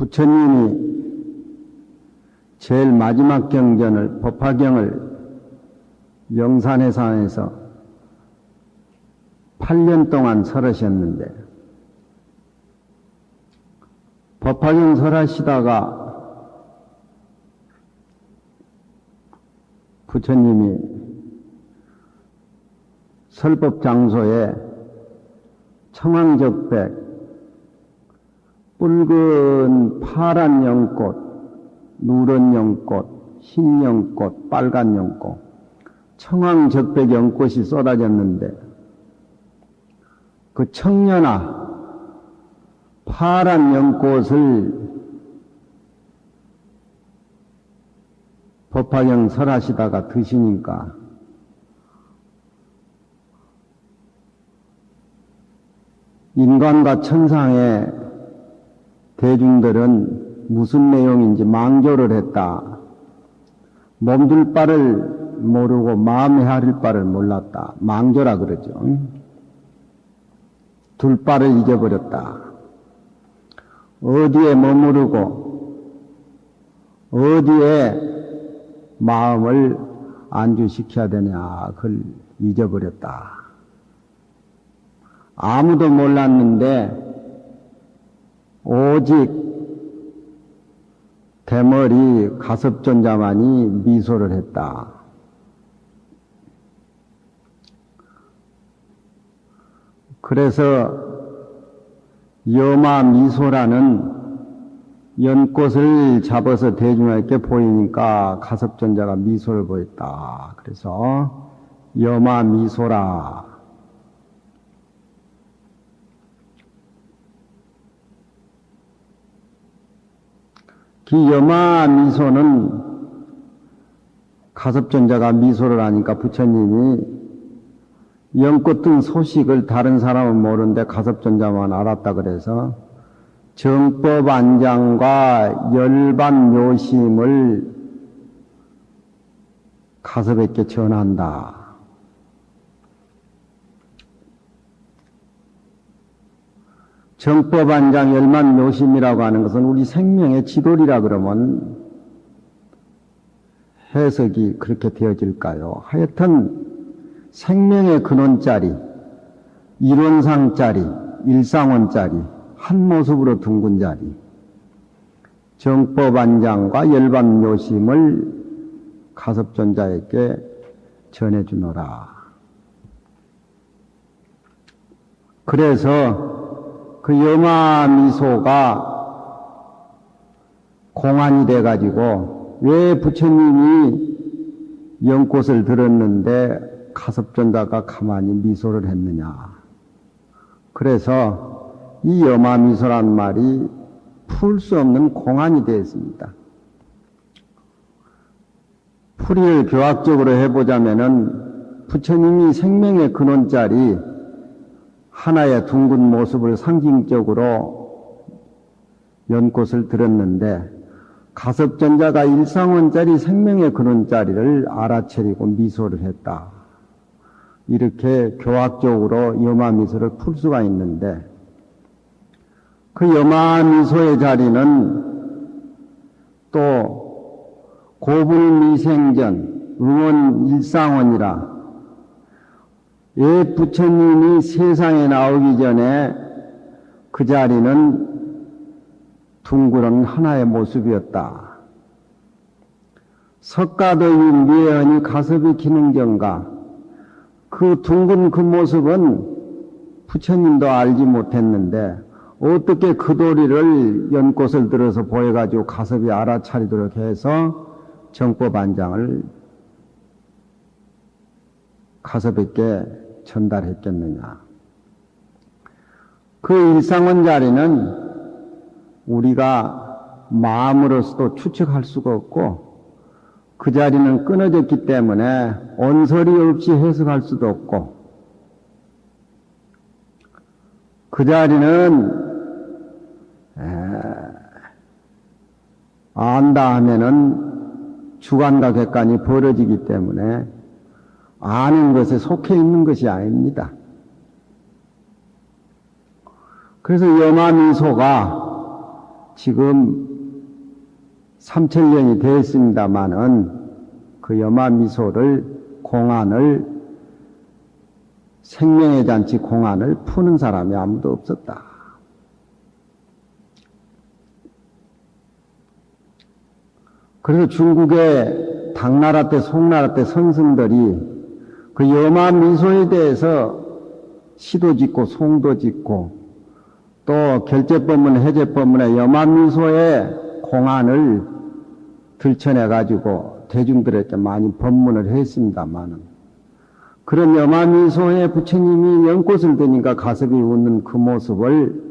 부처님이 제일 마지막 경전을, 법화경을 영산해상에서 8년 동안 설하셨는데, 법화경 설하시다가 부처님이 설법 장소에 청황적백, 붉은 파란 연꽃, 누런 연꽃, 흰 연꽃, 빨간 연꽃, 청황적백 연꽃이 쏟아졌는데, 그 청년아 파란 연꽃을 법화경 설하시다가 드시니까 인간과 천상의 대중들은 무슨 내용인지 망조를 했다. 몸둘 바를 모르고 마음에 하릴 바를 몰랐다. 망조라 그러죠. 둘 바를 잊어버렸다. 어디에 머무르고 어디에 마음을 안주시켜야 되냐, 그걸 잊어버렸다. 아무도 몰랐는데 오직 대머리 가섭존자만이 미소를 했다. 그래서 여마미소라는 연꽃을 잡아서 대중에게 보이니까 가섭존자가 미소를 보였다. 그래서 여마미소라. 그 여마미소는 가섭존자가 미소를 하니까 부처님이 연꽃 등 소식을 다른 사람은 모르는데 가섭존자만 알았다 그래서 정법안장과 열반묘심을 가섭에게 전한다. 정법안장 열반묘심이라고 하는 것은 우리 생명의 지도리라 그러면 해석이 그렇게 되어질까요? 하여튼 생명의 근원짜리, 이론상짜리, 일상원짜리, 한 모습으로 둥근 자리, 정법안장과 열반묘심을 가섭존자에게 전해주노라. 그래서 그 여마미소가 공안이 돼가지고 왜 부처님이 연꽃을 들었는데 가섭존자가 가만히 미소를 했느냐. 그래서 이 여마미소란 말이 풀 수 없는 공안이 되었습니다. 풀이를 교학적으로 해보자면은 부처님이 생명의 근원짜리 하나의 둥근 모습을 상징적으로 연꽃을 들었는데 가섭존자가 일상원짜리 생명의 근원짜리를 알아차리고 미소를 했다. 이렇게 교학적으로 여마미소를 풀 수가 있는데 그 여마미소의 자리는 또 고불미생전 응원일상원이라 예 부처님이 세상에 나오기 전에 그 자리는 둥그런 하나의 모습이었다. 석가도유 미애언이 가섭의 기능정가 그 둥근 그 모습은 부처님도 알지 못했는데 어떻게 그 도리를 연꽃을 들어서 보여가지고 가섭이 알아차리도록 해서 정법안장을 가섭에게 전달했겠느냐. 그 일상원 자리는 우리가 마음으로서도 추측할 수가 없고 그 자리는 끊어졌기 때문에 언설이 없이 해석할 수도 없고 그 자리는 안다 하면은 주관과 객관이 벌어지기 때문에 아는 것에 속해 있는 것이 아닙니다. 그래서 여마미소가 지금 3000년이 됐습니다마는 그 여마미소를 공안을 생명의 잔치 공안을 푸는 사람이 아무도 없었다. 그래서 중국의 당나라 때 송나라 때 선승들이 그 여마미소에 대해서 시도 짓고 송도 짓고 또 결제법문 해제법문에 여마미소의 공안을 들춰내가지고 대중들에게 많이 법문을 했습니다마는 그런 여마미소의 부처님이 연꽃을 드니까 가섭이 웃는 그 모습을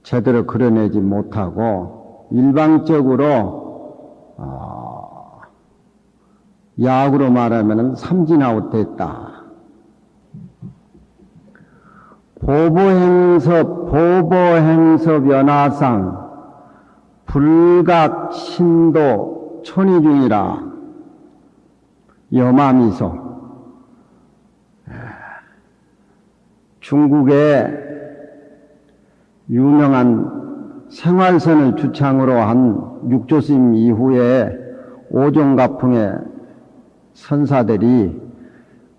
제대로 그려내지 못하고 일방적으로 야학으로 말하면 삼진아웃됐다. 보보행섭 연화상 불각 신도 천의중이라 여마미소. 중국의 유명한 생활선을 주창으로 한 육조스님 이후에 오종가풍의 선사들이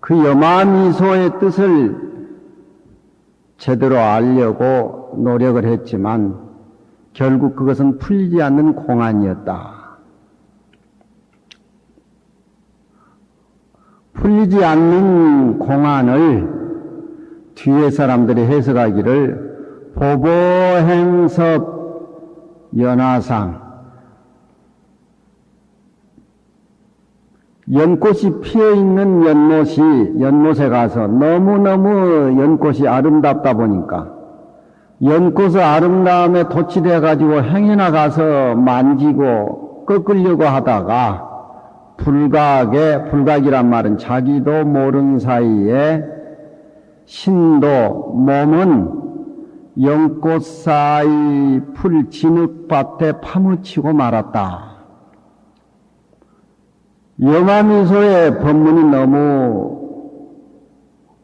그 여마미소의 뜻을 제대로 알려고 노력을 했지만 결국 그것은 풀리지 않는 공안이었다. 풀리지 않는 공안을 뒤에 사람들이 해석하기를 보보행섭 연화상 연꽃이 피어있는 연못에 가서 너무너무 연꽃이 아름답다 보니까 연꽃의 아름다움에 도취되어 가지고 행여나 가서 만지고 꺾으려고 하다가 불각이란 말은 자기도 모르는 사이에 신도 몸은 연꽃 사이 풀 진흙밭에 파묻히고 말았다. 여마미소의 법문이 너무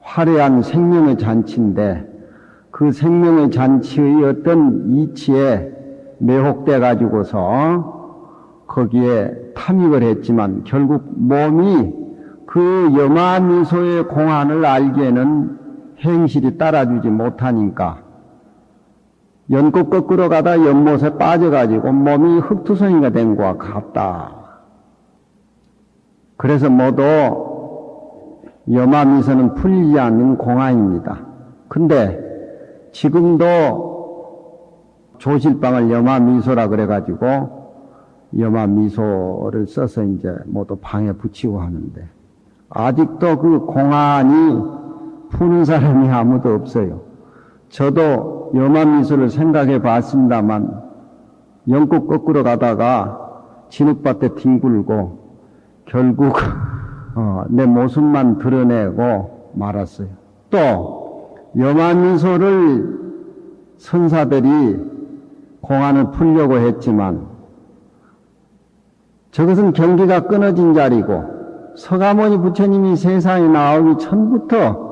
화려한 생명의 잔치인데 그 생명의 잔치의 어떤 이치에 매혹돼 가지고서 거기에 탐입을 했지만 결국 몸이 그 여마미소의 공안을 알기에는 행실이 따라주지 못하니까 연꽃 꺾으러 가다 연못에 빠져가지고 몸이 흙투성이가 된 것과 같다. 그래서 모두 여마미소는 풀리지 않는 공안입니다. 근데 지금도 조실방을 여마미소라 그래가지고 여마미소를 써서 이제 모두 방에 붙이고 하는데 아직도 그 공안이 푸는 사람이 아무도 없어요. 저도 여마미소를 생각해 봤습니다만 연꽃 꺾으러 가다가 진흙밭에 뒹굴고 결국 내 모습만 드러내고 말았어요. 또 여마미소를 선사들이 공안을 풀려고 했지만 저것은 경기가 끊어진 자리고 서가모니 부처님이 세상에 나오기 전부터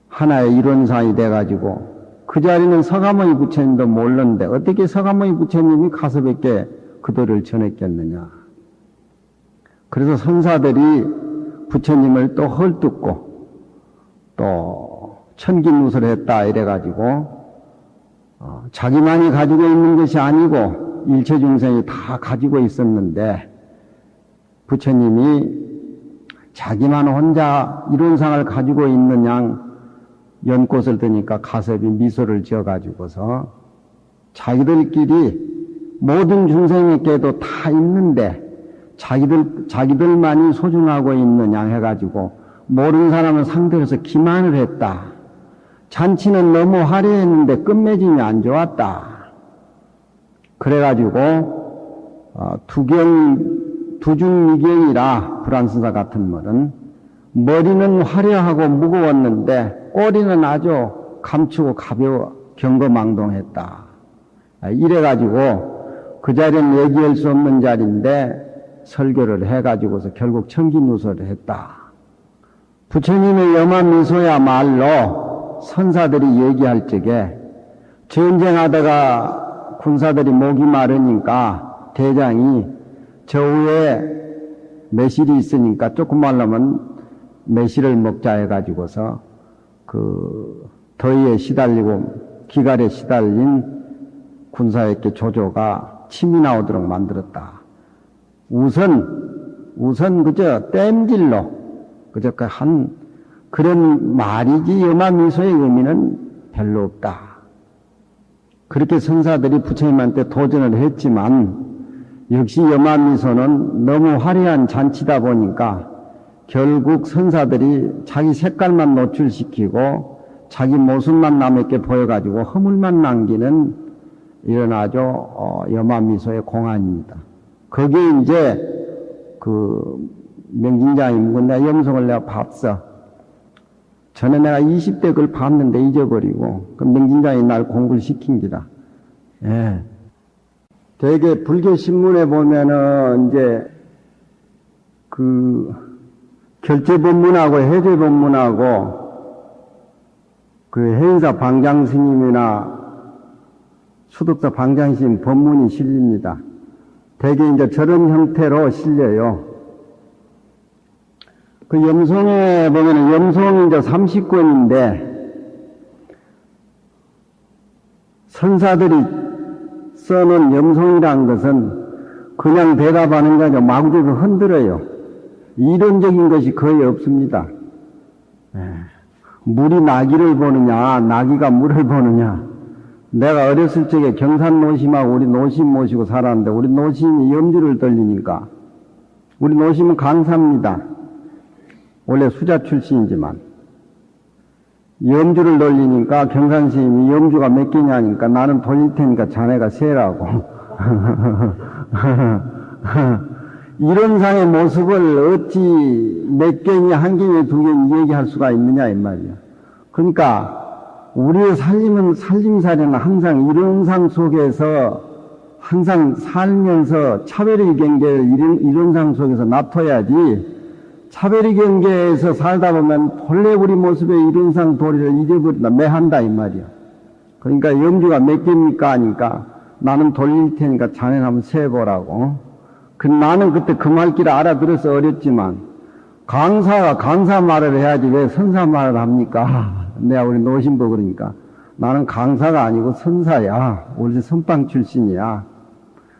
하나의 이론상이 돼가지고 그 자리는 서가모니 부처님도 몰랐는데 어떻게 서가모니 부처님이 가서 뵙게 그들을 전했겠느냐. 그래서 선사들이 부처님을 또 헐뜯고 또 천기무술 했다 이래가지고 자기만이 가지고 있는 것이 아니고 일체 중생이 다 가지고 있었는데 부처님이 자기만 혼자 이론상을 가지고 있는 양 연꽃을 드니까 가섭이 미소를 지어가지고서 자기들끼리 모든 중생에게도 다 있는데 자기들만이 소중하고 있는 양 해가지고 모르는 사람을 상대로 해서 기만을 했다. 잔치는 너무 화려했는데 끝맺음이 안 좋았다. 그래가지고 두중미경이라 불안선사 같은 말은 머리는 화려하고 무거웠는데 꼬리는 아주 감추고 가벼워 경거망동했다. 이래가지고 그 자리는 얘기할 수 없는 자리인데 설교를 해가지고서 결국 천기누설을 했다. 부처님의 여마미소야말로 선사들이 얘기할 적에 전쟁하다가 군사들이 목이 마르니까 대장이 저 위에 매실이 있으니까 조금 말라면 매실을 먹자 해가지고서 그 더위에 시달리고 기갈에 시달린 군사에게 조조가 침이 나오도록 만들었다. 우선 그저 땜질로 그저 그런 말이지 염화미소의 의미는 별로 없다. 그렇게 선사들이 부처님한테 도전을 했지만 역시 염화미소는 너무 화려한 잔치다 보니까 결국 선사들이 자기 색깔만 노출시키고 자기 모습만 남에게 보여가지고 허물만 남기는 이런 아주 염화미소의 공안입니다. 거기에 이제 그 명진장이 묵은 내가 염송을 내가 봤어. 전에 내가 20대 그걸 봤는데 잊어버리고 그 명진장이 날 공부를 시킨 기라. 예. 되게 불교 신문에 보면은 이제 그 결제법문하고 해제법문하고 그 해인사 방장스님이나 수덕사 방장스님 법문이 실립니다. 대개 이제 저런 형태로 실려요. 그 염송에 보면은 염송이 이제 30권인데 선사들이 써놓은 염송이라는 것은 그냥 대답하는 게 아니라 마구대서 흔들어요. 이론적인 것이 거의 없습니다. 물이 나기를 보느냐, 나기가 물을 보느냐. 내가 어렸을 적에 경산 노심하고 우리 노심 모시고 살았는데 우리 노심이 염주를 돌리니까 우리 노심은 강사입니다. 원래 수자 출신이지만 염주를 돌리니까 경산 스님이 염주가 몇 개냐니까 나는 돌릴 테니까 자네가 세라고. 이런 상의 모습을 어찌 몇 개니 한 개니 두 개니 얘기할 수가 있느냐 이 말이야. 그러니까 우리의 살림살이는 항상 이런 상 속에서 항상 살면서 차별의 경계를 이런 상 속에서 놔둬야지 차별의 경계에서 살다 보면 본래 우리 모습의 이런 상 도리를 잊어버린다, 매한다 이 말이야. 그러니까 염주가 몇 개입니까 하니까 나는 돌릴 테니까 자네는 한번 세보라고. 나는 그때 그 말귀를 알아들어서 어렸지만 강사가 강사 말을 해야지 왜 선사 말을 합니까? 내가 우리 노심보 그러니까 나는 강사가 아니고 선사야. 우리 선방 출신이야.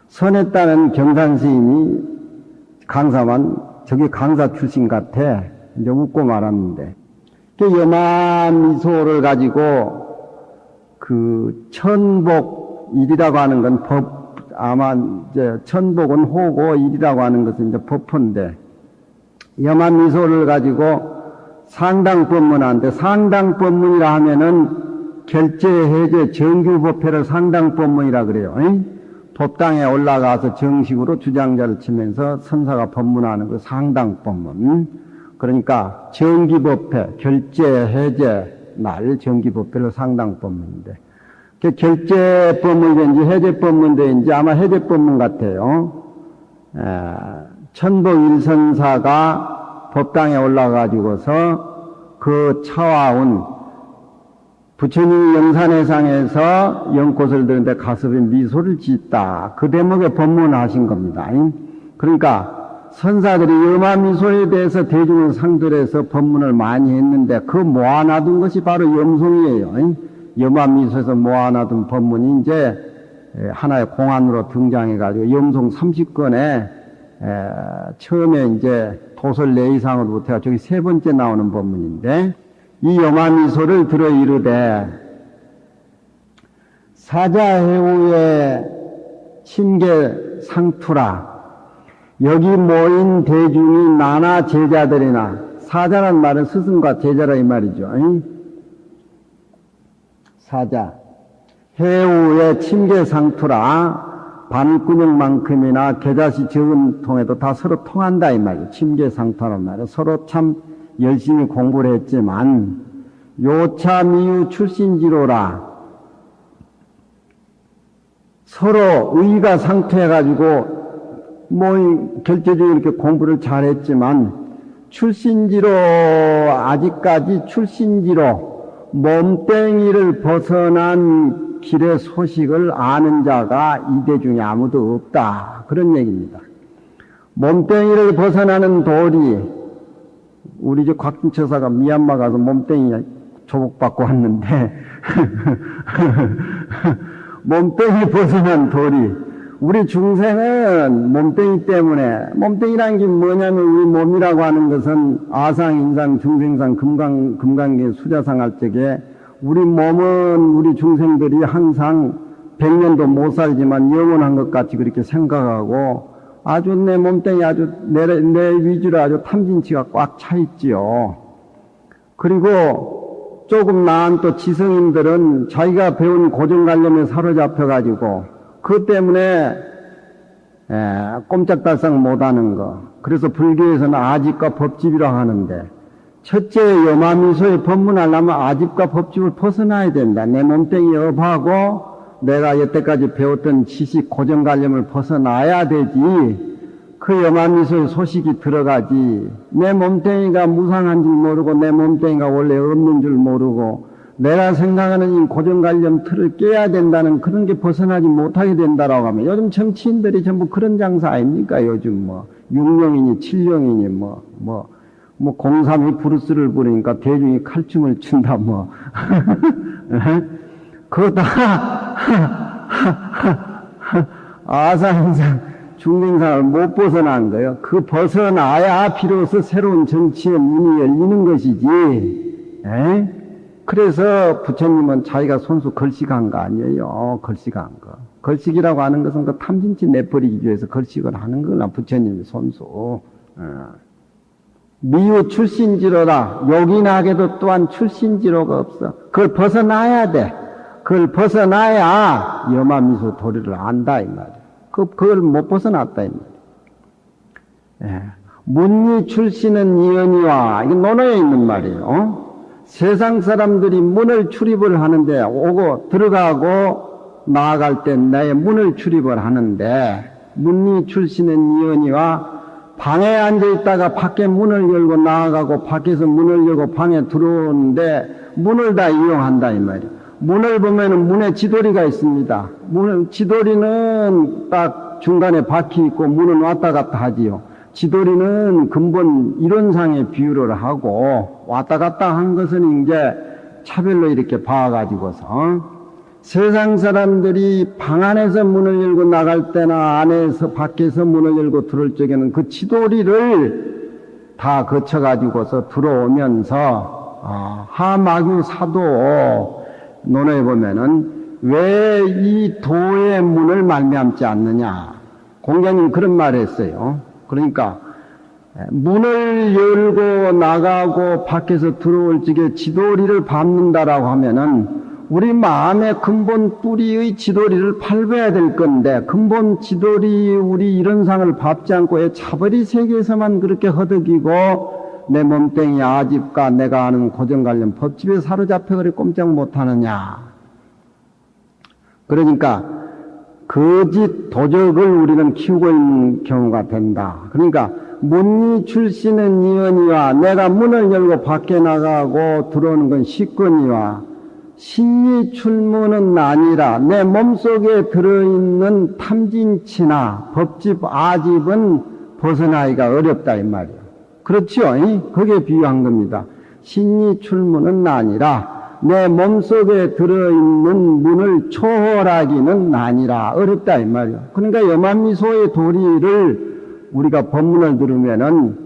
선했다는 경산 스님이 강사만 저게 강사 출신 같아. 이제 웃고 말았는데. 그 염화미소를 가지고 그 천복일이라고 하는 건 아마 이제 천복은 호고 일이라고 하는 것은 이제 법포인데 염화미소를 가지고 상당법문하는데 상당법문이라 하면은 결제, 해제, 정규법회를 상당법문이라 그래요. 법당에 올라가서 정식으로 주장자를 치면서 선사가 법문하는 그 상당법문. 그러니까 정기법회, 결제, 해제, 날 정기법회를 상당법문인데 결제법문인지 해제법문인지 아마 해제법문 같아요. 천복일선사가 법당에 올라가지고서 그 차와온 부처님이 영산회상에서 연꽃을 드는데 가슴에 미소를 짓다. 그 대목에 법문하신 겁니다. 그러니까 선사들이 염화미소에 대해서 대중을 상들해서 법문을 많이 했는데 그 모아놔둔 것이 바로 염송이에요. 염화미소에서 모아놔둔 법문이 이제 하나의 공안으로 등장해가지고 염송 30권에 처음에 이제 도설 내이상으로부터 저기 세 번째 나오는 법문인데 이 염화미소를 들어 이르되 사자해우의 침계 상투라 여기 모인 대중이 나나 제자들이나 사자란 말은 스승과 제자라 이 말이죠. 사자 해우의 침계 상투라 반군형만큼이나 계자시 적은 통에도 다 서로 통한다 이 말이죠. 침계 상투라는 말은 서로 참 열심히 공부를 했지만 요차 미유 출신지로라 서로 의가 상투해가지고 결제적으로 이렇게 공부를 잘했지만 출신지로 아직까지 출신지로 몸뚱이를 벗어난 길의 소식을 아는 자가 이대 중에 아무도 없다. 그런 얘기입니다. 몸뚱이를 벗어나는 돌이, 우리 저 곽진처사가 미얀마 가서 몸뚱이 조복받고 왔는데 몸뚱이 벗어난 돌이, 우리 중생은 몸뚱이 때문에, 몸뚱이라는 게 뭐냐면 우리 몸이라고 하는 것은 아상, 인상, 중생상, 금강계, 수자상할 적에 우리 몸은 우리 중생들이 항상 100년도 못 살지만 영원한 것 같이 그렇게 생각하고 아주 내 몸뚱이 아주 내 위주로 아주 탐진치가 꽉 차 있지요. 그리고 조금 나은 또 지성인들은 자기가 배운 고정관념에 사로잡혀가지고 그것 때문에 꼼짝달싹 못하는 거. 그래서 불교에서는 아집과 법집이라고 하는데, 첫째 요마미소에 법문하려면 아집과 법집을 벗어나야 된다. 내 몸뚱이 업하고 내가 여태까지 배웠던 지식 고정관념을 벗어나야 되지. 그 요마미소의 소식이 들어가지. 내 몸뚱이가 무상한 줄 모르고 내 몸뚱이가 원래 없는 줄 모르고 내가 생각하는 이 고정관념 틀을 깨야 된다는 그런 게 벗어나지 못하게 된다라고 하면, 요즘 정치인들이 전부 그런 장사 아닙니까? 요즘 뭐 6령이니 7령이니 뭐 03이 브루스를 부르니까 대중이 칼춤을 춘다 그거 다 아사행상 중생상을 못 벗어난 거예요. 그 벗어나야 비로소 새로운 정치의 문이 열리는 것이지. 그래서 부처님은 자기가 손수 걸식한 거 아니에요. 걸식한 거. 걸식이라고 하는 것은 그 탐진치 내버리기 위해서 걸식을 하는 거나 부처님의 손수. 미유 출신지로라. 요긴하게도 또한 출신지로가 없어. 그걸 벗어나야 돼. 그걸 벗어나야 여마미소 도리를 안다 이 말이야. 그걸 못 벗어났다 이 말이야. 문리 출신은 이언이와, 이게 논어에 있는 말이에요. 세상 사람들이 문을 출입을 하는데, 오고 들어가고 나아갈 때 나의 문을 출입을 하는데, 문리 출신은 이언이와, 방에 앉아있다가 밖에 문을 열고 나아가고 밖에서 문을 열고 방에 들어오는데 문을 다 이용한다 이 말이에요. 문을 보면은 문에 지도리가 있습니다. 지도리는 딱 중간에 박혀 있고 문은 왔다 갔다 하지요. 지도리는 근본 이론상의 비유를 하고 왔다 갔다 한 것은 이제 차별로 이렇게 봐가지고서 세상 사람들이 방 안에서 문을 열고 나갈 때나 안에서 밖에서 문을 열고 들어올 적에는 그 지도리를 다 거쳐가지고서 들어오면서 하마규 사도 논어에 보면은 왜 이 도의 문을 말미암지 않느냐. 공자님 그런 말을 했어요. 그러니까 문을 열고 나가고 밖에서 들어올 적에 지도리를 밟는다라고 하면은 우리 마음의 근본 뿌리의 지도리를 밟아야 될 건데, 근본 지도리 우리 이론상을 밟지 않고 차버리 세계에서만 그렇게 허덕이고 내 몸뚱이 아집과 내가 아는 고정관념 법집에 사로잡혀 그리 꼼짝 못하느냐. 그러니까 거짓 도적을 우리는 키우고 있는 경우가 된다. 그러니까 문리 출신은 이언이와, 내가 문을 열고 밖에 나가고 들어오는 건 식권이와, 신이 출문은 아니라 내 몸속에 들어있는 탐진치나 법집, 아집은 벗어나기가 어렵다 이 말이에요. 그렇죠? 그게 비유한 겁니다. 신이 출문은 아니라 내 몸속에 들어있는 문을 초월하기는 아니라 어렵다 이 말이에요. 그러니까 여만미소의 도리를 우리가 법문을 들으면은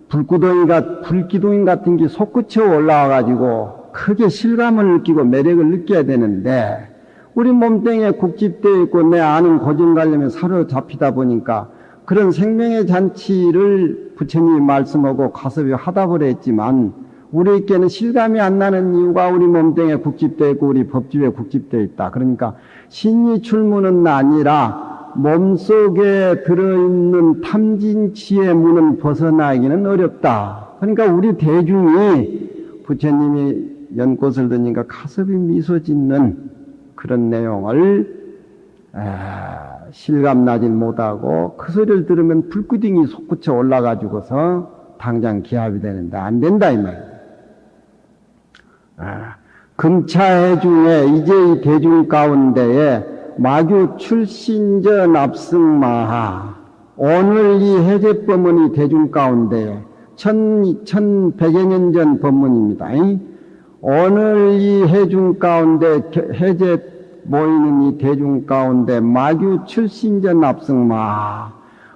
불기둥인 같은 게 솟구쳐 올라와가지고 크게 실감을 느끼고 매력을 느껴야 되는데, 우리 몸뚱이에 국집되어 있고 내 아는 고정관념에 사로잡히다 보니까 그런 생명의 잔치를 부처님이 말씀하고 가섭이 하답을 했지만 우리에게는 실감이 안 나는 이유가 우리 몸뚱이에 국집되어 있고 우리 법집에 국집되어 있다. 그러니까 신이 출문은 아니라 몸속에 들어있는 탐진치의 문은 벗어나기는 어렵다. 그러니까 우리 대중이 부처님이 연꽃을 드니까 가섭이 미소 짓는 그런 내용을 실감나지 못하고 그 소리를 들으면 불구덩이 솟구쳐 올라가지고서 당장 기합이 되는데 안 된다 이 말이에요. 금차해 중에 이제 이 대중 가운데에 마규 출신저 납승마하 오늘 이 해제법문이 대중 가운데에 1100여 년 전 법문입니다. 오늘 이 해중 가운데 해제 모이는 이 대중 가운데 마규 출신저 납승마하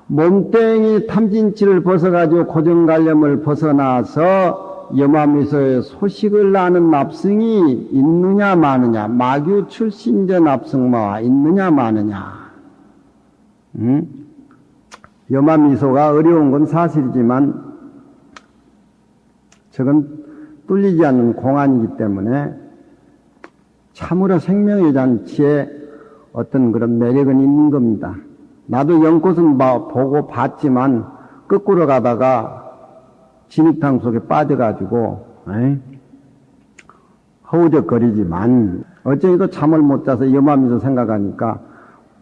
몸뚱이 탐진치를 벗어가지고 고정관념을 벗어나서 염화미소의 소식을 아는 납승이 있느냐 마느냐, 마규 출신저 납승마와 있느냐 마느냐. 염화미소가 어려운 건 사실이지만 저건 뚫리지 않는 공안이기 때문에 참으로 생명의 잔치에 어떤 그런 매력은 있는 겁니다. 나도 연꽃은 보고 봤지만 거꾸로 가다가 진흙탕 속에 빠져가지고 허우적거리지만 어쩌니도 잠을 못 자서 염화미소 생각하니까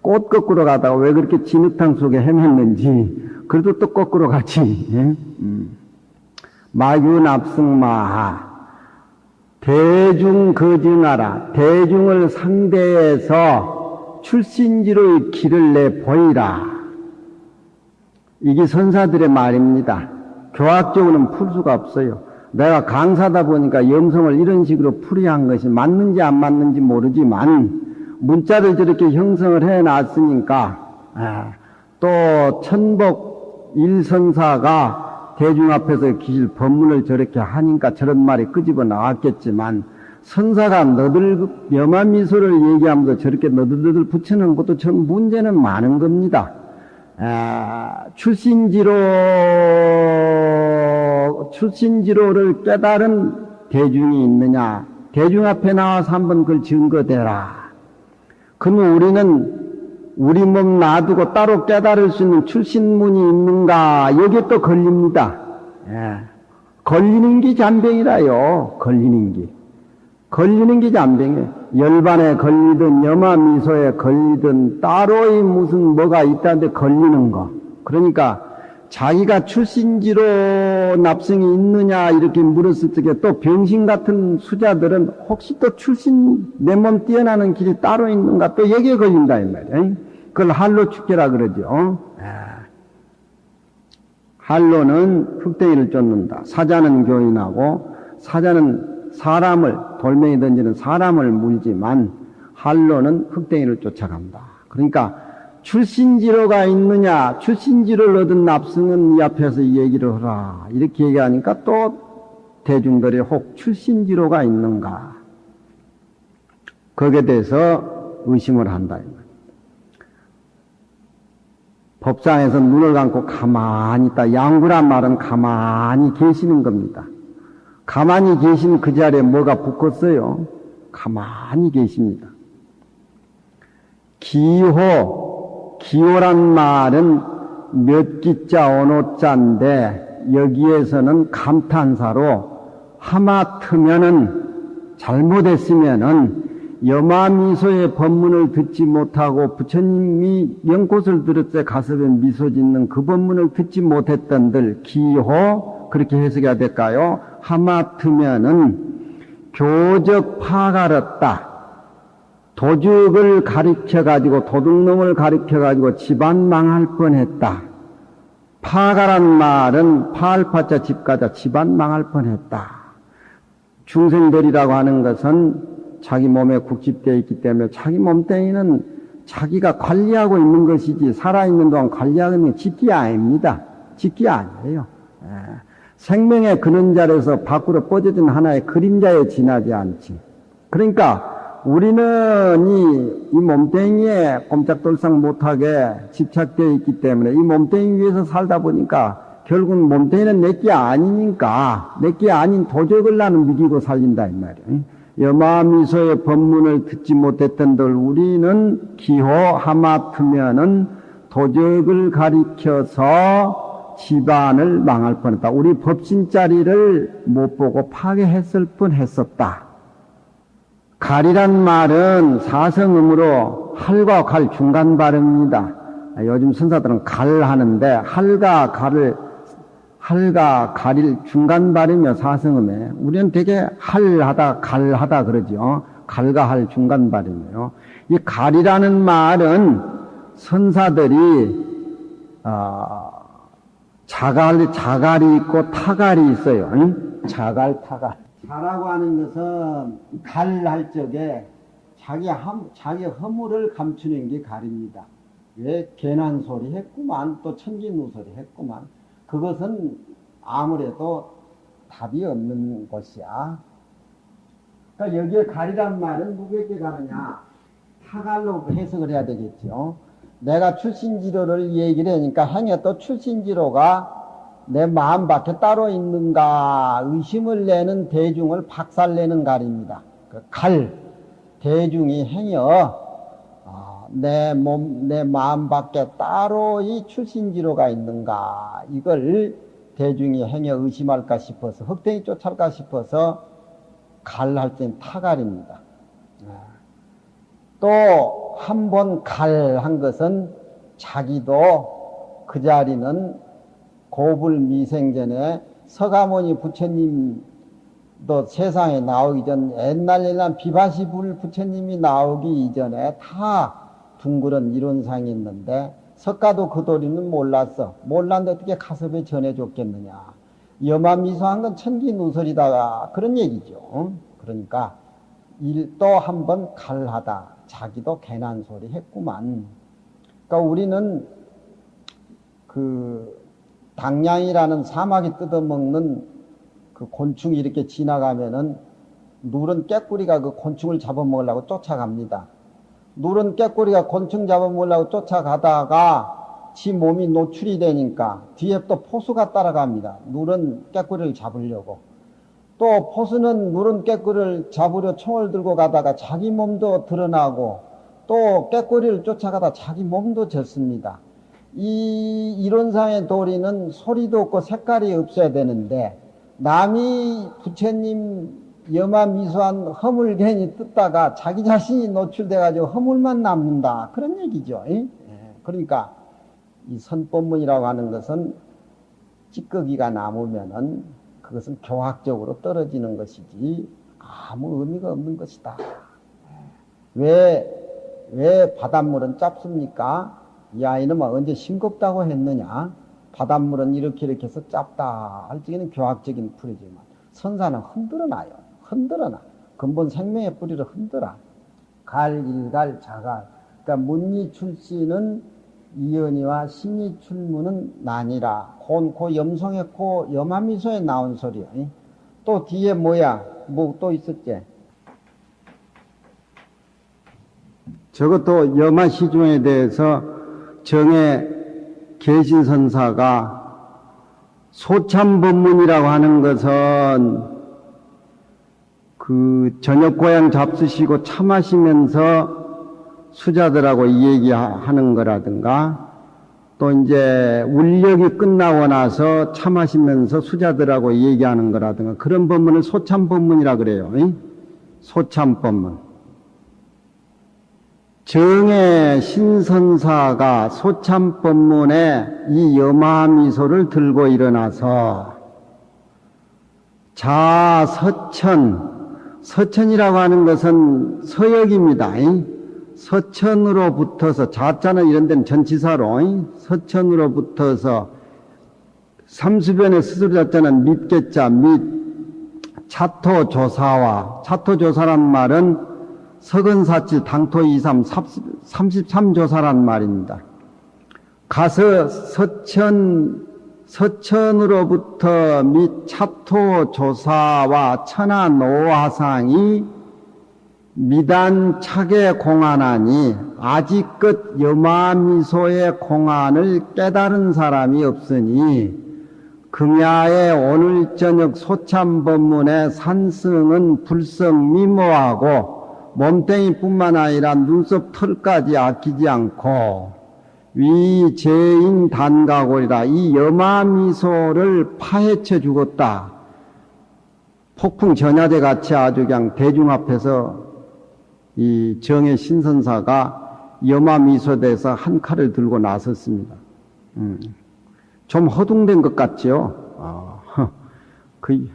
꽃 거꾸로 가다가 왜 그렇게 진흙탕 속에 헤맸는지 그래도 또 거꾸로 가지. 마규납승마하 대중 거증하라 대중을 상대해서 출신지로의 길을 내보이라. 이게 선사들의 말입니다. 교학적으로는 풀 수가 없어요. 내가 강사다 보니까 염성을 이런 식으로 풀이야 한 것이 맞는지 안 맞는지 모르지만 문자를 저렇게 형성을 해놨으니까 또 천복 일선사가 대중 앞에서 기실 법문을 저렇게 하니까 저런 말이 끄집어 나왔겠지만 선사가 염화미소를 얘기하면서 저렇게 너들너들 붙여놓은 것도 전 문제는 많은 겁니다. 출신지로를 깨달은 대중이 있느냐? 대중 앞에 나와서 한번 그걸 증거대라. 그러면 우리는 우리 몸 놔두고 따로 깨달을 수 있는 출신문이 있는가? 여기에 또 걸립니다. 걸리는 게 잔병이라요. 걸리는 게 잔병이에요. 열반에 걸리든 염화미소에 걸리든 따로의 무슨 뭐가 있다는데 걸리는 거. 그러니까 자기가 출신지로 납승이 있느냐 이렇게 물었을 적에 또 병신 같은 수자들은 혹시 또 내 몸 뛰어나는 길이 따로 있는가 또 여기에 걸린다 이 말이에요. 그걸 할로 축계라 그러죠. 할로는 흑대기를 쫓는다. 사자는 교인하고 사자는 돌멩이 던지는 사람을 물지만 할로는 흑대기를 쫓아간다. 그러니까 출신지로가 있느냐, 출신지로를 얻은 납승은 이 앞에서 이 얘기를 하라. 이렇게 얘기하니까 또 대중들이 혹 출신지로가 있는가. 거기에 대해서 의심을 한다. 법상에서 눈을 감고 가만히 있다. 양구란 말은 가만히 계시는 겁니다. 가만히 계신 그 자리에 뭐가 붙었어요? 가만히 계십니다. 기호란 말은 몇 기자 언어자인데 여기에서는 감탄사로 하마터면은 잘못했으면은 염화미소의 법문을 듣지 못하고 부처님이 연꽃을 들을 때 가슴에 미소 짓는 그 법문을 듣지 못했던들 기호 그렇게 해석해야 될까요? 하마터면은 교적 파가렸다. 도적을 가리켜가지고 도둑놈을 가리켜가지고 집안 망할 뻔했다. 파가란 말은 파알파자 집가자 집안 망할 뻔했다. 중생들이라고 하는 것은 자기 몸에 국집되어 있기 때문에 자기 몸뚱이는 자기가 관리하고 있는 것이지 살아있는 동안 관리하는 게 집기 아닙니다. 집기 아니에요. 생명의 근원자에서 밖으로 뻗어진 하나의 그림자에 지나지 않지. 그러니까 우리는 이 몸뚱이에 꼼짝돌싹 못하게 집착되어 있기 때문에 이 몸뚱이 위에서 살다 보니까 결국 몸뚱이는 내게 아니니까 내게 아닌 도적을 나는 미기고 살린다 이 말이에요. 염화미소의 법문을 듣지 못했던들 우리는 기호 하마터면은 도적을 가리켜서 집안을 망할 뻔했다. 우리 법신자리를 못 보고 파괴했을 뻔했었다. 갈이란 말은 사성음으로 할과 갈 중간 발음입니다. 요즘 선사들은 갈 하는데 할과 갈을 할과 갈일 중간 발음이며 사성음에 우리는 되게 할하다 갈하다 그러죠. 갈과 할 중간 발음이에요. 이 갈이라는 말은 선사들이 자갈이 있고 타갈이 있어요. 자갈, 타갈. 자라고 하는 것은 갈할 적에 자기 허물을 감추는 게 갈입니다. 왜 괜한 소리 했구만, 또 천진누소리 했구만. 그것은 아무래도 답이 없는 것이야. 그러니까 여기에 갈이란 말은 누구에게 가느냐? 타갈로 해석을 해야 되겠죠. 내가 출신지로를 얘기를 하니까 행여 또 출신지로가 내 마음 밖에 따로 있는가 의심을 내는 대중을 박살내는 갈입니다. 그 갈, 대중이 행여 내 마음 밖에 따로 이 출신지로가 있는가 이걸 대중이 행여 의심할까 싶어서 흑댕이 쫓아갈까 싶어서 갈할 때는 타갈입니다. 또 한 번 갈한 것은 자기도 그 자리는 고불미생전에 서가모니 부처님도 세상에 나오기 전 옛날 비바시불 부처님이 나오기 이전에 다 둥그런 이론상이 있는데 석가도 그 도리는 몰랐어. 몰랐는데 어떻게 가섭에 전해줬겠느냐. 여마미소한 건 천기누설이다 그런 얘기죠. 그러니까 또 한 번 갈하다. 자기도 괜한 소리 했구만. 그러니까 우리는 그 당냥이라는 사막에 뜯어먹는 그 곤충이 이렇게 지나가면은 누런 깨꾸리가 그 곤충을 잡아먹으려고 쫓아갑니다. 누런 깨꾸리가 곤충 잡아먹으려고 쫓아가다가 지 몸이 노출이 되니까 뒤에 또 포수가 따라갑니다. 누런 깨꾸리를 잡으려고. 또 포수는 누런 깨꾸리를 잡으려 총을 들고 가다가 자기 몸도 드러나고 또 깨꾸리를 쫓아가다 자기 몸도 졌습니다. 이 이론상의 도리는 소리도 없고 색깔이 없어야 되는데 남이 부처님 여마미소한 허물 괜히 뜯다가 자기 자신이 노출돼가지고 허물만 남는다 그런 얘기죠. 그러니까 이 선법문이라고 하는 것은 찌꺼기가 남으면은 그것은 교학적으로 떨어지는 것이지 아무 의미가 없는 것이다. 왜 바닷물은 짭습니까? 이 아이는 언제 싱겁다고 했느냐? 바닷물은 이렇게 해서 짭다 할 적에는 교학적인 풀이지만 선사는 흔들어놔요. 흔들어놔. 근본 생명의 뿌리를 흔들어. 갈, 일갈, 자갈. 그러니까 문리 출시는 이연이와 신이 출문은 나니라. 고 염송의 고 여마미소에 나온 소리요. 또 뒤에 뭐야? 뭐 또 있었지? 저것도 여마시중에 대해서 정의 계신선사가 소참법문이라고 하는 것은 그 저녁 고향 잡수시고 차 마시면서 수자들하고 얘기하는 거라든가 또 이제 울력이 끝나고 나서 차 마시면서 수자들하고 얘기하는 거라든가 그런 법문을 소참법문이라 그래요. 소참법문. 정의 신선사가 소참법문에 이 여마미소를 들고 일어나서 서천이라고 하는 것은 서역입니다. 서천으로 붙어서 자자는 이런 데는 전치사로 서천으로 붙어서 삼수변의 스스로 자자는 밑개자 밑 차토조사와 차토조사란 말은 서근사치 당토이삼 33조사란 말입니다. 가서 서천으로부터 및 차토조사와 천하노화상이 미단 차게 공안하니 아직 끝 여마미소의 공안을 깨달은 사람이 없으니 금야의 오늘 저녁 소참법문의 산승은 불성 미모하고 몸뚱이뿐만 아니라 눈썹 털까지 아끼지 않고 위 죄인 단가골이라 이 여마미소를 파헤쳐 죽었다. 폭풍 전야대 같이 아주 그냥 대중 앞에서 이 정의 신선사가 여마미소대에서 한 칼을 들고 나섰습니다. 좀 허둥된 것 같지요? 그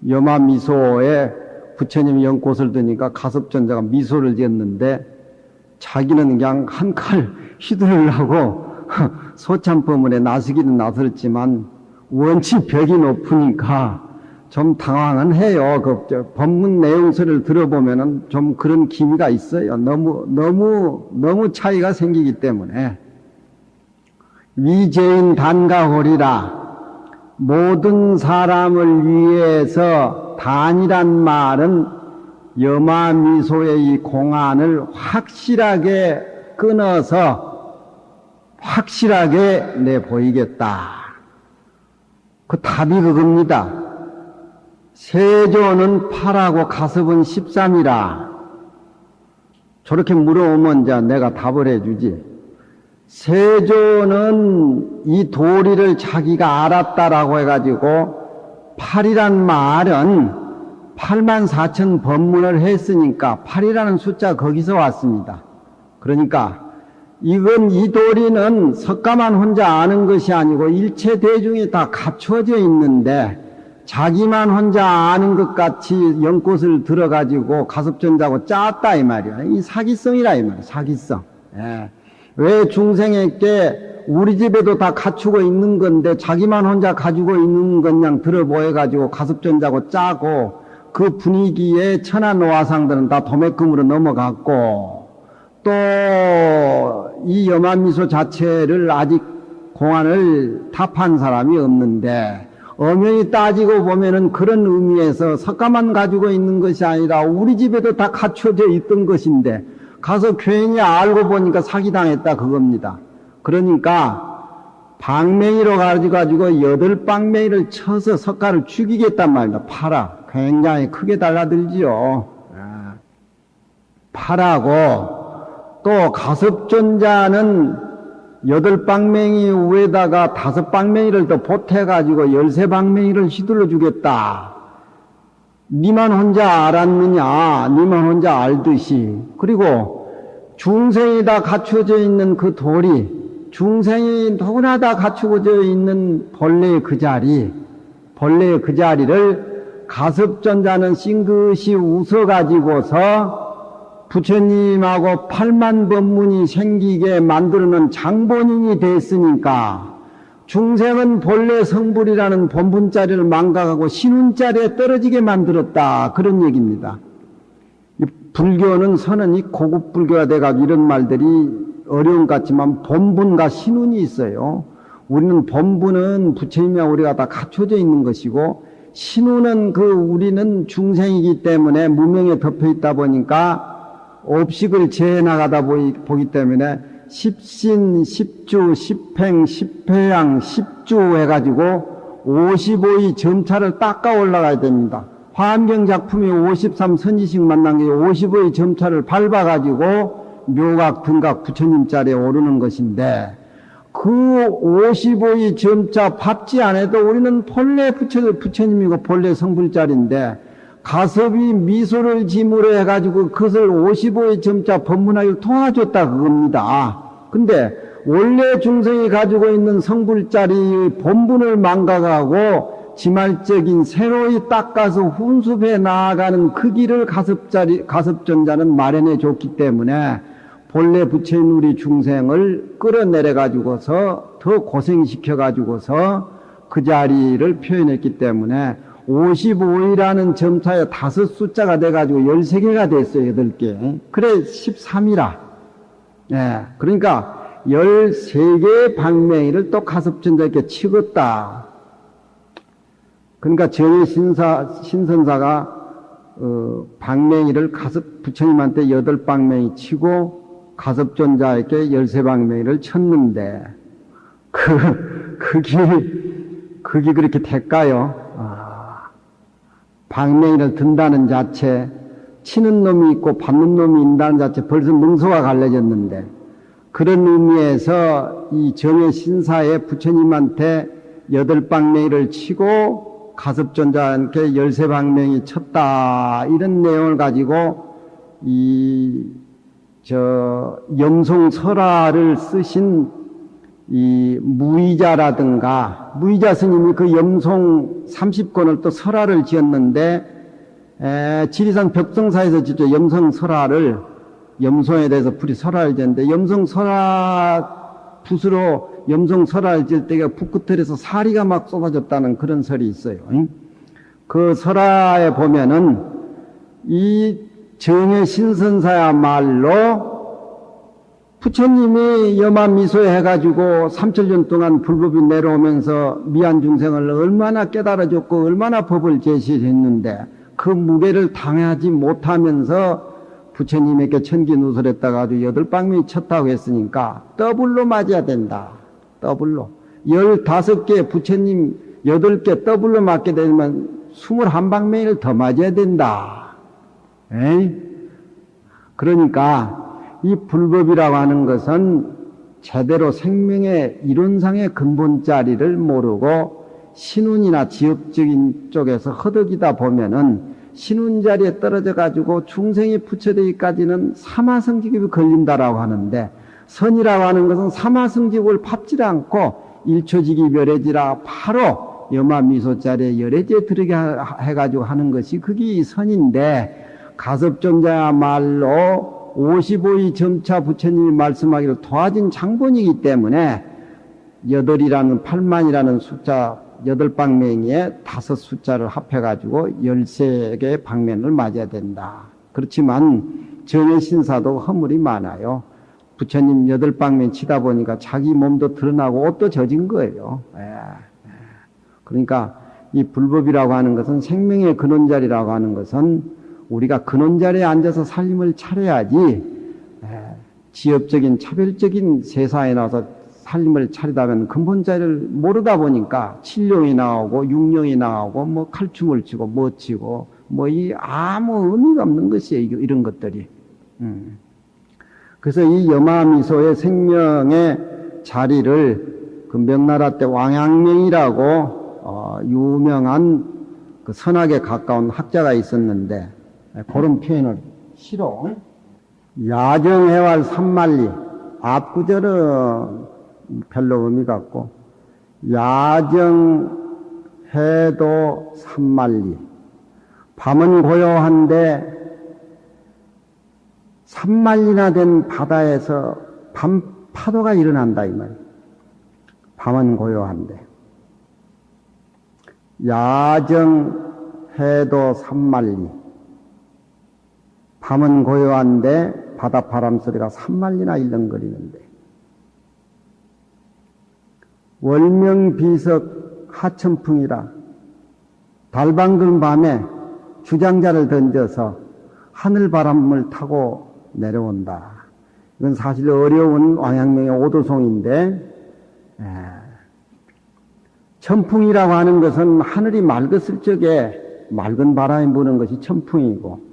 염화미소에 부처님이 연꽃을 드니까 가섭전자가 미소를 지었는데 자기는 그냥 한 칼 휘두르려고 소참법문에 나서기는 나섰지만 원치 벽이 높으니까 좀 당황은 해요. 그 법문 내용서를 들어보면은 좀 그런 기미가 있어요. 너무 차이가 생기기 때문에. 위죄인 단가홀이라 모든 사람을 위해서 단이란 말은 염화미소의 이 공안을 확실하게 끊어서 확실하게 내보이겠다. 그 답이 그겁니다. 세조는 8하고 가섭은 13이라. 저렇게 물어오면 이제 내가 답을 해주지. 세조는 이 도리를 자기가 알았다라고 해가지고 8이란 말은 84,000 법문을 했으니까 8이라는 숫자 거기서 왔습니다. 그러니까 이건 이 도리는 석가만 혼자 아는 것이 아니고 일체 대중이 다 갖춰져 있는데 자기만 혼자 아는 것 같이 연꽃을 들어가지고 가섭전자고 짰다 이 말이야. 이 사기성이라 이 말이야. 사기성. 예. 왜 중생에게 우리 집에도 다 갖추고 있는 건데 자기만 혼자 가지고 있는 것 그냥 들어보여가지고 가섭전자고 짜고 그 분위기에 천하노화상들은 다 도매금으로 넘어갔고 또 이 염화미소 자체를 아직 공안을 답한 사람이 없는데 엄연히 따지고 보면은 그런 의미에서 석가만 가지고 있는 것이 아니라 우리 집에도 다 갖춰져 있던 것인데 가서 괜히 알고 보니까 사기당했다 그겁니다. 그러니까 방맹이로 가지고 8방맹이를 쳐서 석가를 죽이겠단 말입니다. 파라. 굉장히 크게 달라들지요. 파라고 또 가섭전자는 8방맹이 위에다가 5방맹이를 더 보태가지고 13방맹이를 휘둘러 주겠다. 니만 혼자 알았느냐? 니만 혼자 알듯이. 그리고 중생이 다 갖춰져 있는 그 도리, 중생이 누구나 다 갖추어져 있는 본래의 그 자리를 가섭전자는 싱긋이 웃어가지고서 부처님하고 8만 법문이 생기게 만들어놓은 장본인이 됐으니까 중생은 본래 성불이라는 본분자리를 망각하고 신운자리에 떨어지게 만들었다. 그런 얘기입니다. 불교는 선언이 고급 불교가 돼가지고 이런 말들이 어려운 것 같지만 본분과 신운이 있어요. 우리는 본분은 부처님이랑 우리가 다 갖춰져 있는 것이고 신운은 우리는 중생이기 때문에 무명에 덮여 있다 보니까 업식을 재해 나가다 보기 때문에 십신, 십주, 십행, 십회양, 십주 해가지고 55의 점차를 닦아 올라가야 됩니다. 화엄경 작품이 53 선지식 만난 게 55의 점차를 밟아가지고 묘각, 등각, 부처님 자리에 오르는 것인데 그 55의 점차 밟지 않아도 우리는 본래 부처님이고 본래 성불자리인데 가섭이 미소를 지무로 해가지고 그것을 55의 점자 법문하기를 도와줬다 그겁니다. 근데 원래 중생이 가지고 있는 성불자리의 본분을 망각하고 지말적인 새로이 닦아서 훈습해 나아가는 그 길을 가섭전자는 마련해 줬기 때문에 본래 부처인 우리 중생을 끌어내려 가지고서 더 고생시켜 가지고서 그 자리를 표현했기 때문에 55이라는 점차에 5 숫자가 돼가지고 13개가 됐어요. 8개. 그래 13이라. 예. 그러니까 13개의 방맹이를 또 가섭전자에게 치웠다. 그러니까 전에 신선사가 방맹이를 부처님한테 8방맹이 치고 가섭전자에게 13방맹이를 쳤는데 그 길이 그렇게 될까요? 방맹이를 든다는 자체, 치는 놈이 있고 받는 놈이 있다는 자체 벌써 능소가 갈라졌는데 그런 의미에서 이 정의 신사에 부처님한테 8방맹이를 치고 가섭전자한테 13방맹이 쳤다. 이런 내용을 가지고 염송설화를 쓰신 이 무의자라든가, 무의자 스님이 그 염송 30권을 또 설화를 지었는데, 지리산 벽성사에서 직접 염성 설화를, 염송에 대해서 불이 설화를 지었는데, 염성 설화 붓으로 염성 설화를 지을 때가 붓끝에서 사리가 막 쏟아졌다는 그런 설이 있어요. 그 설화에 보면은 이 정의 신선사야말로 부처님이 염화미소에 해가지고 3000년 동안 불법이 내려오면서 미안 중생을 얼마나 깨달아줬고 얼마나 법을 제시했는데 그 무게를 당하지 못하면서 부처님에게 천기누설했다가 아주 8방명이 쳤다고 했으니까 더블로 맞아야 된다. 더블로. 15개 부처님 8개 더블로 맞게 되면 21방명을 더 맞아야 된다. 에이? 그러니까 이 불법이라고 하는 것은 제대로 생명의 이론상의 근본 자리를 모르고 신운이나 지역적인 쪽에서 허덕이다 보면은 신운 자리에 떨어져 가지고 중생이 부처되기까지는 사마성직입이 걸린다라고 하는데, 선이라고 하는 것은 사마성직을 밟지 않고 일초직이 멸해지라 바로 염화미소 자리에 열애지에 들어게 해가지고 하는 것이 그게 이 선인데, 가섭존자야말로 55위 점차 부처님이 말씀하기를 도와진 장본이기 때문에 8이라는 8만이라는 숫자 8방명에 5 숫자를 합해가지고 13개의 방면을 맞아야 된다. 그렇지만 정의 신사도 허물이 많아요. 부처님 8방면 치다 보니까 자기 몸도 드러나고 옷도 젖은 거예요. 그러니까 이 불법이라고 하는 것은 생명의 근원자리라고 하는 것은 우리가 근원자리에 앉아서 살림을 차려야지 지엽적인 차별적인 세상에 나와서 살림을 차리다면 근본자리를 모르다 보니까 칠룡이 나오고 육룡이 나오고 뭐 칼춤을 치고 뭐 치고 뭐 이 아무 의미가 없는 것이에요. 이런 것들이. 그래서 이 염화미소의 생명의 자리를 그 명나라 때 왕양명이라고 유명한 그 선악에 가까운 학자가 있었는데 그런 표현을 싫어. 야정해왈 삼만리. 앞구절은 별로 의미가 없고, 야정해도 삼만리. 밤은 고요한데 3만리나 된 바다에서 밤 파도가 일어난다 이 말이에요. 밤은 고요한데. 야정해도 3만리. 밤은 고요한데 바닷바람 소리가 3만리나 일렁거리는데, 월명비석 하천풍이라 달 밝은 밤에 주장자를 던져서 하늘바람을 타고 내려온다. 이건 사실 어려운 왕양명의 오도송인데, 천풍이라고 하는 것은 하늘이 맑았을 적에 맑은 바람이 부는 것이 천풍이고,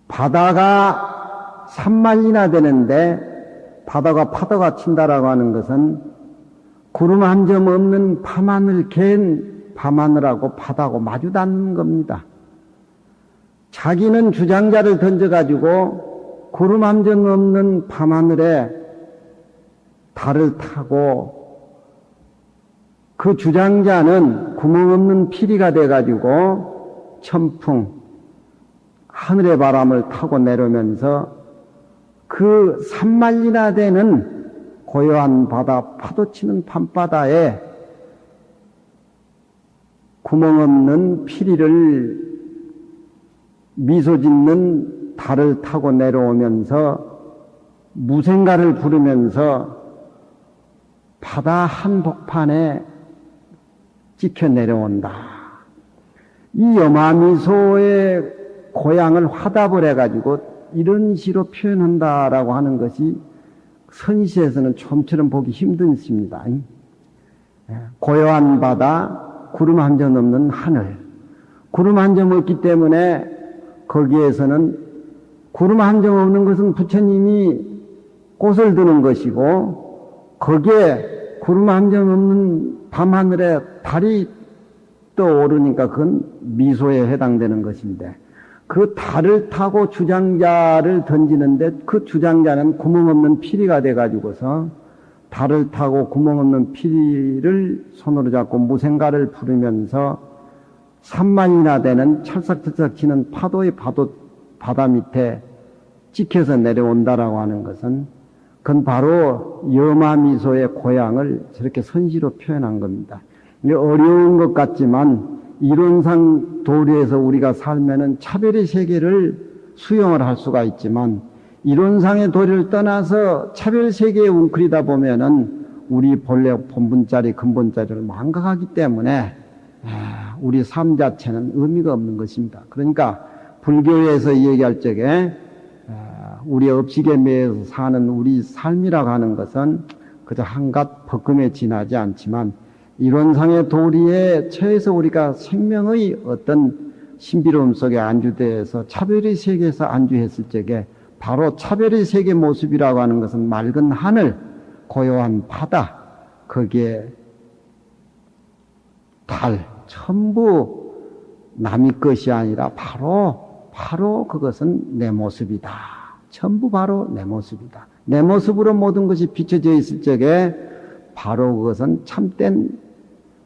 바다가 3만리나 되는데 바다가 파도가 친다라고 하는 것은 구름 한 점 없는 밤하늘 갠 밤하늘하고 바다하고 마주 닿는 겁니다. 자기는 주장자를 던져가지고 구름 한 점 없는 밤하늘에 달을 타고, 그 주장자는 구멍 없는 피리가 돼가지고 천풍, 하늘의 바람을 타고 내려오면서 그 3만리나 되는 고요한 바다, 파도치는 밤바다에 구멍 없는 피리를 미소 짓는 달을 타고 내려오면서 무생가를 부르면서 바다 한복판에 찍혀 내려온다. 이 염화미소의 고향을 화답을 해가지고 이런 시로 표현한다라고 하는 것이 선시에서는 좀처럼 보기 힘든 시입니다. 고요한 바다, 구름 한 점 없는 하늘. 구름 한 점 없기 때문에 거기에서는 구름 한 점 없는 것은 부처님이 꽃을 드는 것이고, 거기에 구름 한 점 없는 밤하늘에 달이 떠오르니까 그건 미소에 해당되는 것인데, 그 달을 타고 주장자를 던지는데 그 주장자는 구멍 없는 피리가 돼가지고서 달을 타고 구멍 없는 피리를 손으로 잡고 무생가를 부르면서 3만이나 되는 찰싹찰싹 치는 파도의 바다 밑에 찍혀서 내려온다라고 하는 것은 그건 바로 여마미소의 고향을 저렇게 선시로 표현한 겁니다. 어려운 것 같지만 이론상 도리에서 우리가 살면은 차별의 세계를 수용을 할 수가 있지만 이론상의 도리를 떠나서 차별 세계에 웅크리다 보면은 우리 본래 본분자리 근본자리를 망각하기 때문에 우리 삶 자체는 의미가 없는 것입니다. 그러니까 불교에서 얘기할 적에 우리 업식에 매여서 사는 우리 삶이라고 하는 것은 그저 한갓 벗금에 지나지 않지만 이론상의 도리에 처해서 우리가 생명의 어떤 신비로움 속에 안주되어서 차별의 세계에서 안주했을 적에 바로 차별의 세계 모습이라고 하는 것은 맑은 하늘, 고요한 바다, 거기에 달, 전부 남의 것이 아니라 바로 그것은 내 모습이다. 전부 바로 내 모습이다. 내 모습으로 모든 것이 비춰져 있을 적에 바로 그것은 참된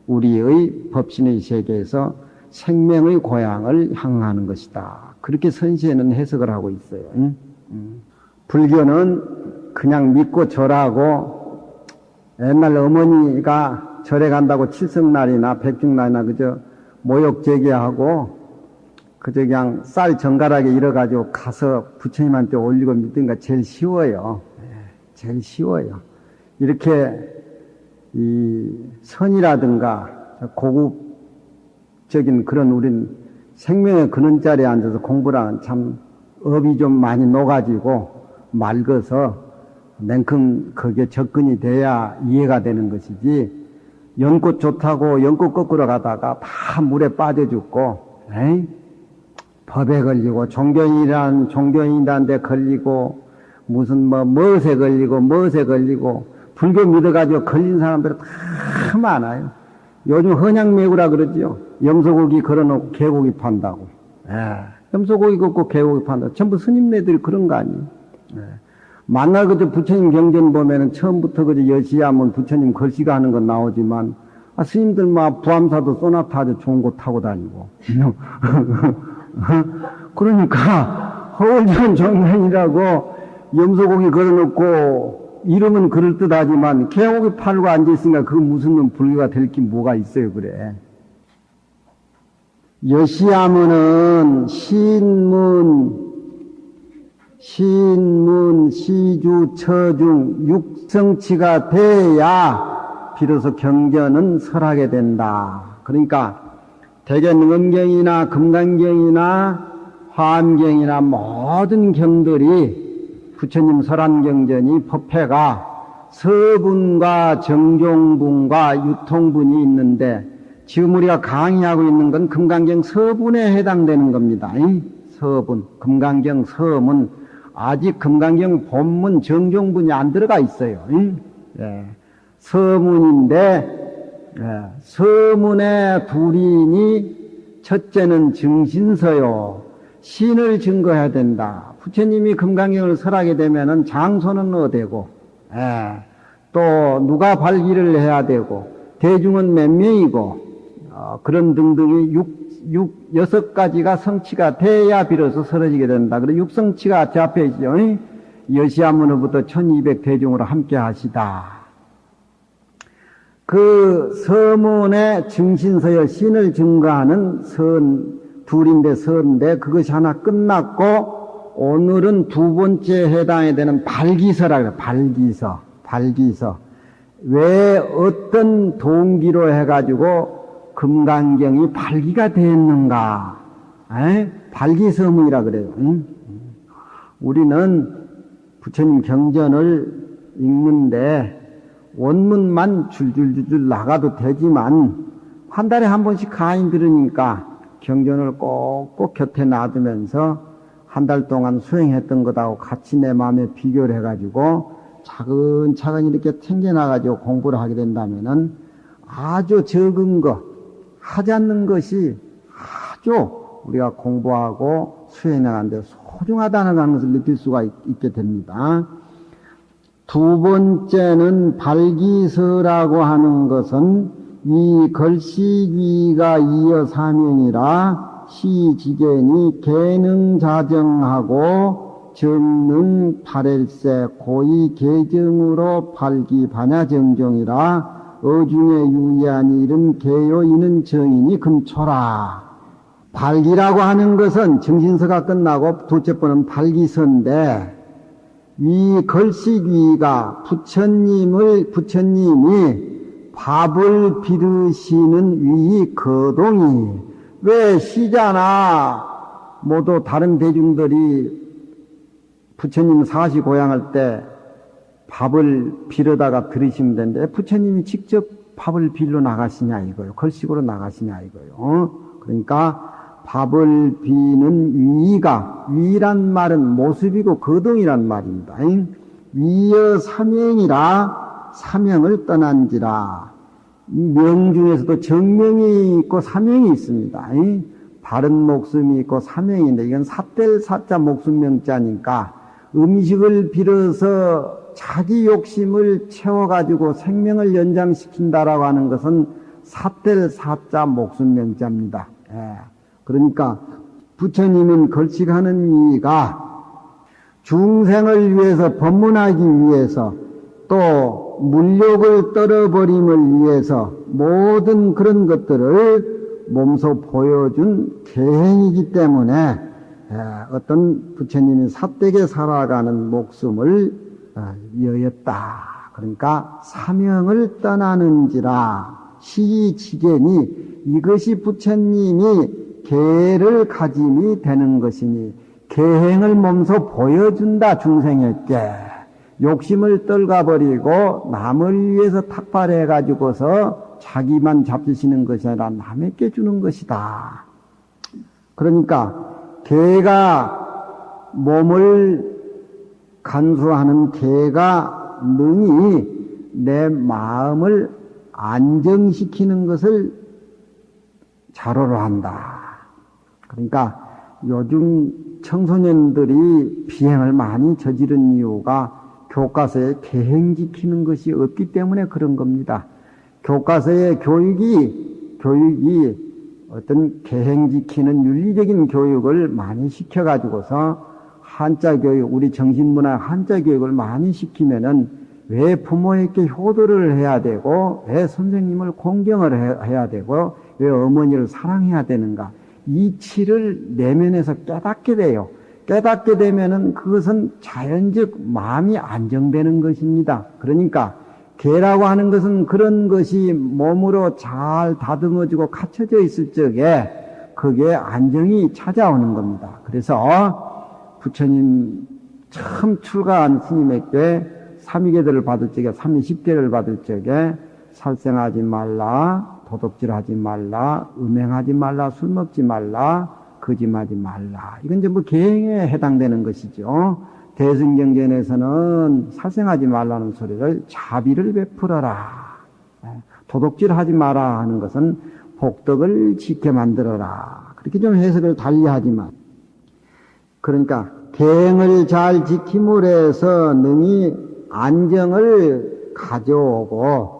우리의 법신의 세계에서 생명의 고향을 향하는 것이다. 그렇게 선시에는 해석을 하고 있어요. 불교는 그냥 믿고 절하고 옛날 어머니가 절에 간다고 칠성날이나 백중날이나 그저 모욕 제기하고 그저 그냥 쌀 정갈하게 잃어가지고 가서 부처님한테 올리고 믿는 게 제일 쉬워요. 제일 쉬워요. 이렇게 이 선이라든가 고급적인 그런 우린 생명의 근원자리에 앉아서 공부를 하는 참 업이 좀 많이 녹아지고 맑아서 냉큼 그게 접근이 돼야 이해가 되는 것이지 연꽃 좋다고 연꽃 거꾸로 가다가 다 물에 빠져 죽고 법에 걸리고 종교인이란 데 걸리고 무슨 멋에 걸리고 불교 믿어가지고 걸린 사람들이 다 많아요. 요즘 헌양매구라 그러지요. 염소고기 걸어놓고 개고기 판다고. 염소고기 걷고 개고기 판다고. 전부 스님네들이 그런 거 아니에요. 만날 그저 부처님 경전 보면은 처음부터 그저 여시하면 부처님 글씨가 하는 건 나오지만 스님들 부암사도 소나타 아주 좋은 거 타고 다니고. 그러니까 허울전 정면이라고 염소고기 걸어놓고 이름은 그럴듯하지만 개고기 팔고 앉아있으니까 그거 무슨 놈 불교가 될 게 뭐가 있어요 그래. 여시하면은 신문, 시주, 처중, 육성치가 돼야 비로소 경전은 설하게 된다. 그러니까 대견음경이나 금강경이나 화엄경이나 모든 경들이 부처님 설한경전이 법회가 서분과 정종분과 유통분이 있는데 지금 우리가 강의하고 있는 건 금강경 서분에 해당되는 겁니다. 서분, 금강경 서문 아직 금강경 본문 정종분이 안 들어가 있어요. 서문인데 서문의 둘이니 첫째는 증신서요. 신을 증거해야 된다. 부처님이 금강경을 설하게 되면은 장소는 어디고, 또 누가 발기를 해야 되고, 대중은 몇 명이고, 그런 등등이 여섯 가지가 성취가 돼야 비로소 설어지게 된다. 그래서 육성치가 제 앞에 있죠. 여시아문으로부터 1200대중으로 함께 하시다. 그 서문의 증신서여 신을 증거하는 둘인데 서인데 그것이 하나 끝났고 오늘은 두 번째 해당이 되는 발기서라 그래요. 발기서. 왜 어떤 동기로 해가지고 금강경이 발기가 됐는가? 발기서문이라 그래요. 우리는 부처님 경전을 읽는데 원문만 줄줄줄줄 나가도 되지만 한 달에 한 번씩 강의 들으니까 경전을 꼭꼭 곁에 놔두면서 한 달 동안 수행했던 것하고 같이 내 마음에 비교를 해가지고 차근차근 이렇게 챙겨나가지고 공부를 하게 된다면은 아주 적은 것, 하지 않는 것이 아주 우리가 공부하고 수행하는 데 소중하다는 것을 느낄 수가 있게 됩니다. 두 번째는 발기서라고 하는 것은 위 걸식위가 이어 사명이라 시지견이 계능자정하고 정능 발일세 고의 계정으로 발기 반야정종이라 어중에 유의하니 이른 개요 이는 정인이 금초라. 발기라고 하는 것은 정신서가 끝나고 둘째 번은 발기서인데 위 걸식위가 부처님이 밥을 비르시는 위 거동이 왜 시자나 모두 다른 대중들이 부처님 사시 고향할 때 밥을 빌어다가 들으시면 되는데 부처님이 직접 밥을 빌러 나가시냐 이거요. 걸식으로 나가시냐 이거요. 그러니까 밥을 비는 위가 위란 말은 모습이고 거동이란 말입니다. 위여 사명이라 사명을 떠난지라. 명 중에서도 정명이 있고 사명이 있습니다. 바른 목숨이 있고 사명인데 이건 삿될 사자 목숨명자니까 음식을 빌어서 자기 욕심을 채워가지고 생명을 연장시킨다라고 하는 것은 삿될 사자 목숨명자입니다. 그러니까 부처님은 걸식하는 이가 중생을 위해서 법문하기 위해서 또 물욕을 떨어버림을 위해서 모든 그런 것들을 몸소 보여준 계행이기 때문에 어떤 부처님이 삿되게 살아가는 목숨을 여였다. 그러니까 사명을 떠나는지라 시지견이 이것이 부처님이 계를 가짐이 되는 것이니 계행을 몸소 보여준다 중생에게 욕심을 떨가버리고 남을 위해서 탁발해가지고서 자기만 잡수시는 것이 아니라 남에게 주는 것이다. 그러니까 개가 몸을 간수하는 개가 능히 내 마음을 안정시키는 것을 자로로 한다. 그러니까 요즘 청소년들이 비행을 많이 저지른 이유가 교과서에 계행 지키는 것이 없기 때문에 그런 겁니다. 교과서의 교육이 어떤 계행 지키는 윤리적인 교육을 많이 시켜가지고서 한자 교육, 우리 정신문화 한자 교육을 많이 시키면은 왜 부모에게 효도를 해야 되고, 왜 선생님을 공경을 해야 되고, 왜 어머니를 사랑해야 되는가? 이치를 내면에서 깨닫게 돼요. 깨닫게 되면은 그것은 자연적 마음이 안정되는 것입니다. 그러니까 개라고 하는 것은 그런 것이 몸으로 잘 다듬어지고 갖춰져 있을 적에 그게 안정이 찾아오는 겁니다. 그래서 부처님 처음 출가한 스님에게 삼위계들을 받을 적에, 삼위십계를 받을 적에 살생하지 말라, 도둑질하지 말라, 음행하지 말라, 술 먹지 말라, 거짓말하지 말라. 이건 전부 계행에 해당되는 것이죠. 대승경전에서는 살생하지 말라는 소리를 자비를 베풀어라. 도둑질하지 마라 하는 것은 복덕을 짓게 만들어라. 그렇게 좀 해석을 달리하지만, 그러니까 계행을 잘 지킴으로 해서 능히 안정을 가져오고,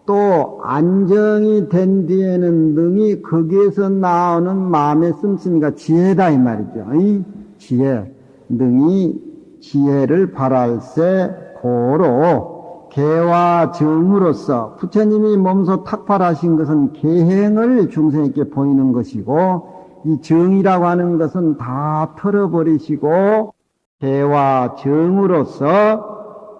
또 안정이 된 뒤에는 능히 거기에서 나오는 마음의 씀씀이가 지혜다 이 말이죠. 지혜, 능히 지혜를 발할세 고로 계와 정으로서 부처님이 몸소 탁발하신 것은 계행을 중생에게 보이는 것이고, 이 정이라고 하는 것은 다 털어버리시고 계와 정으로서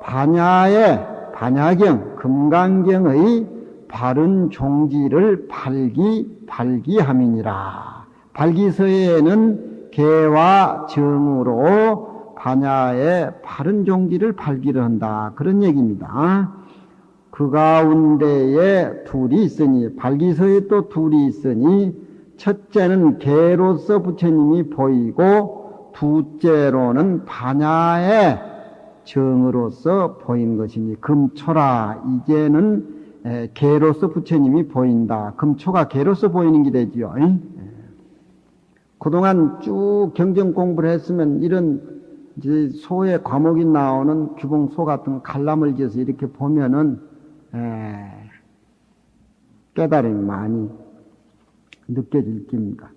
반야경, 금강경의 바른 종지를 발기함이니라. 발기서에는 계와 정으로 반야의 바른 종지를 발기를 한다. 그런 얘기입니다. 그 가운데에 둘이 있으니, 발기서에 또 둘이 있으니, 첫째는 계로서 부처님이 보이고, 둘째로는 반야의 정으로서 보인 것이니 금초라. 이제는 개로서 부처님이 보인다. 금초가 개로서 보이는 게 되지요. 그동안 쭉 경전 공부를 했으면 이런 이제 소의 과목이 나오는 규봉소 같은 칼럼을 지어서 이렇게 보면은 깨달음이 많이 느껴질 겁니다.